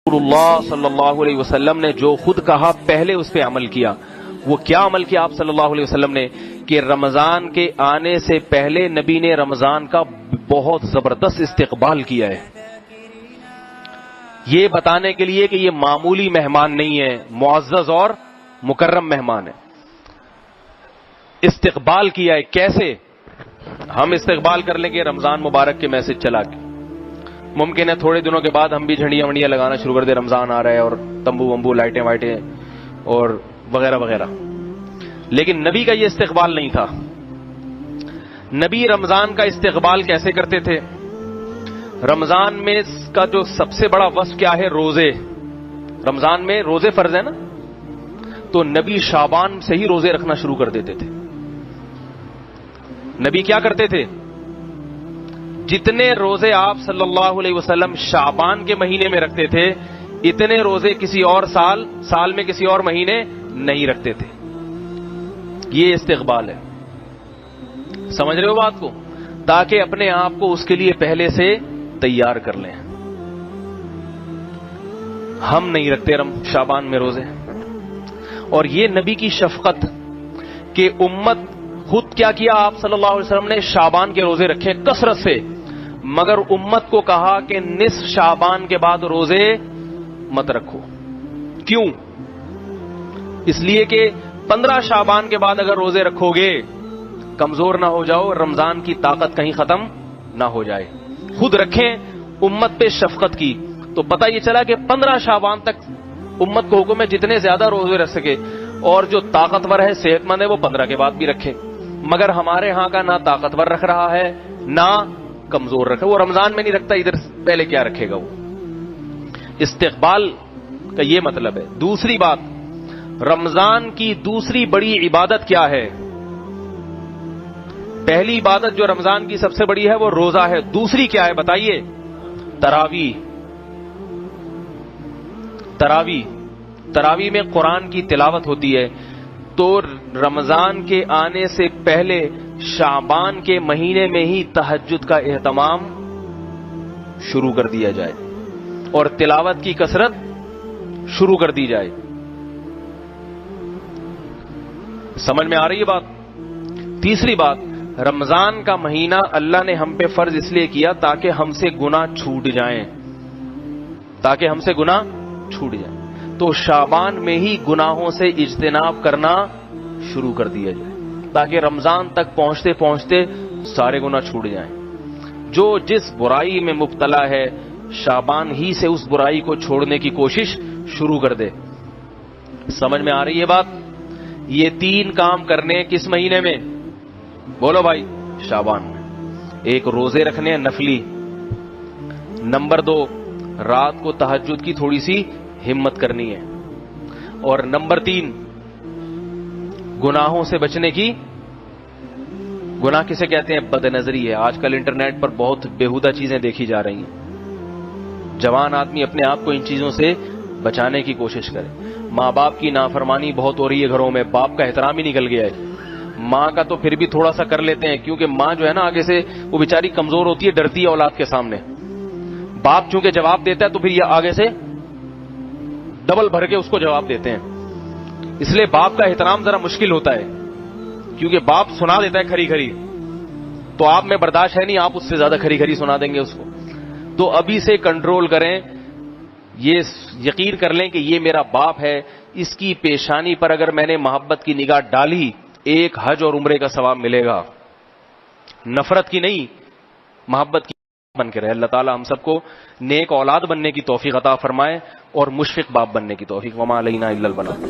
رسول اللہ صلی اللہ علیہ وسلم نے جو خود کہا پہلے اس پہ عمل کیا. وہ کیا عمل کیا آپ صلی اللہ علیہ وسلم نے کہ رمضان کے آنے سے پہلے نبی نے رمضان کا بہت زبردست استقبال کیا ہے، یہ بتانے کے لیے کہ یہ معمولی مہمان نہیں ہے، معزز اور مکرم مہمان ہے. استقبال کیا ہے. کیسے؟ ہم استقبال کر لیں گے رمضان مبارک کے میسج چلا کے، ممکن ہے تھوڑے دنوں کے بعد ہم بھی جھنڈیاں ونڈیاں لگانا شروع کر دیں، رمضان آ رہا ہے اور تمبو ومبو لائٹیں وائٹیں اور وغیرہ وغیرہ. لیکن نبی کا یہ استقبال نہیں تھا. نبی رمضان کا استقبال کیسے کرتے تھے؟ رمضان میں کا جو سب سے بڑا وصف کیا ہے؟ روزے. رمضان میں روزے فرض ہے نا، تو نبی شعبان سے ہی روزے رکھنا شروع کر دیتے تھے. نبی کیا کرتے تھے؟ جتنے روزے آپ صلی اللہ علیہ وسلم شعبان کے مہینے میں رکھتے تھے، اتنے روزے کسی اور سال میں کسی اور مہینے نہیں رکھتے تھے. یہ استقبال ہے. سمجھ رہے ہو بات کو؟ تاکہ اپنے آپ کو اس کے لیے پہلے سے تیار کر لیں. ہم نہیں رکھتے شعبان میں روزے، اور یہ نبی کی شفقت کہ امت خود کیا کیا آپ صلی اللہ علیہ وسلم نے شعبان کے روزے رکھے کثرت سے، مگر امت کو کہا کہ نصف شعبان کے بعد روزے مت رکھو. کیوں؟ اس لیے کہ 15 شعبان کے بعد اگر روزے رکھو گے کمزور نہ ہو جاؤ، رمضان کی طاقت کہیں ختم نہ ہو جائے. خود رکھیں، امت پہ شفقت کی. تو پتہ یہ چلا کہ 15 شعبان تک امت کو حکم ہے جتنے زیادہ روزے رکھ سکے، اور جو طاقتور ہے صحت مند ہے وہ 15 کے بعد بھی رکھے. مگر ہمارے ہاں کا نہ طاقتور رکھ رہا ہے نہ کمزور رکھے. وہ رمضان میں نہیں رکھتا، ادھر پہلے کیا رکھے گا وہ؟ استقبال کا یہ مطلب ہے. دوسری بات، رمضان کی دوسری بڑی عبادت کیا ہے؟ پہلی عبادت جو رمضان کی سب سے بڑی ہے وہ روزہ ہے. دوسری کیا ہے بتائیے؟ تراویح. تراویح میں قرآن کی تلاوت ہوتی ہے. تو رمضان کے آنے سے پہلے شعبان کے مہینے میں ہی تہجد کا اہتمام شروع کر دیا جائے اور تلاوت کی کثرت شروع کر دی جائے. سمجھ میں آ رہی ہے بات؟ تیسری بات، رمضان کا مہینہ اللہ نے ہم پہ فرض اس لیے کیا تاکہ ہم سے گناہ چھوٹ جائیں، تو شعبان میں ہی گناہوں سے اجتناب کرنا شروع کر دیا جائے تاکہ رمضان تک پہنچتے پہنچتے سارے گناہ چھوٹ جائیں. جو جس برائی میں مبتلا ہے شعبان ہی سے اس برائی کو چھوڑنے کی کوشش شروع کر دے. سمجھ میں آ رہی ہے بات؟ یہ 3 کام کرنے کس مہینے میں؟ بولو بھائی. شعبان میں. ایک، روزے رکھنے ہیں نفلی. نمبر 2، رات کو تہجد کی تھوڑی سی ہمت کرنی ہے. اور نمبر 3، گناہوں سے بچنے کی. گناہ کسے کہتے ہیں؟ بد نظری ہے. آج کل انٹرنیٹ پر بہت بیہودہ چیزیں دیکھی جا رہی ہیں. جوان آدمی اپنے آپ کو ان چیزوں سے بچانے کی کوشش کرے. ماں باپ کی نافرمانی بہت ہو رہی ہے گھروں میں، باپ کا احترام ہی نکل گیا ہے. ماں کا تو پھر بھی تھوڑا سا کر لیتے ہیں کیونکہ ماں جو ہے نا آگے سے وہ بیچاری کمزور ہوتی ہے، ڈرتی ہے اولاد کے سامنے. باپ چونکہ جواب دیتا ہے تو پھر یہ آگے سے ڈبل بھر کے اس کو جواب دیتے ہیں. اس لیے باپ کا احترام ذرا مشکل ہوتا ہے کیونکہ باپ سنا دیتا ہے کھری کھری، تو آپ میں برداشت ہے نہیں، آپ اس سے زیادہ کھری کھری سنا دیں گے اس کو. تو ابھی سے کنٹرول کریں. یہ یقین کر لیں کہ یہ میرا باپ ہے، اس کی پیشانی پر اگر میں نے محبت کی نگاہ ڈالی 1 حج اور عمرے کا ثواب ملے گا. نفرت کی نہیں، محبت کی بن کے رہے. اللہ تعالی ہم سب کو نیک اولاد بننے کی توفیق عطا فرمائے اور مشفق باپ بننے کی توفیق. وما علینا الا البلاغ.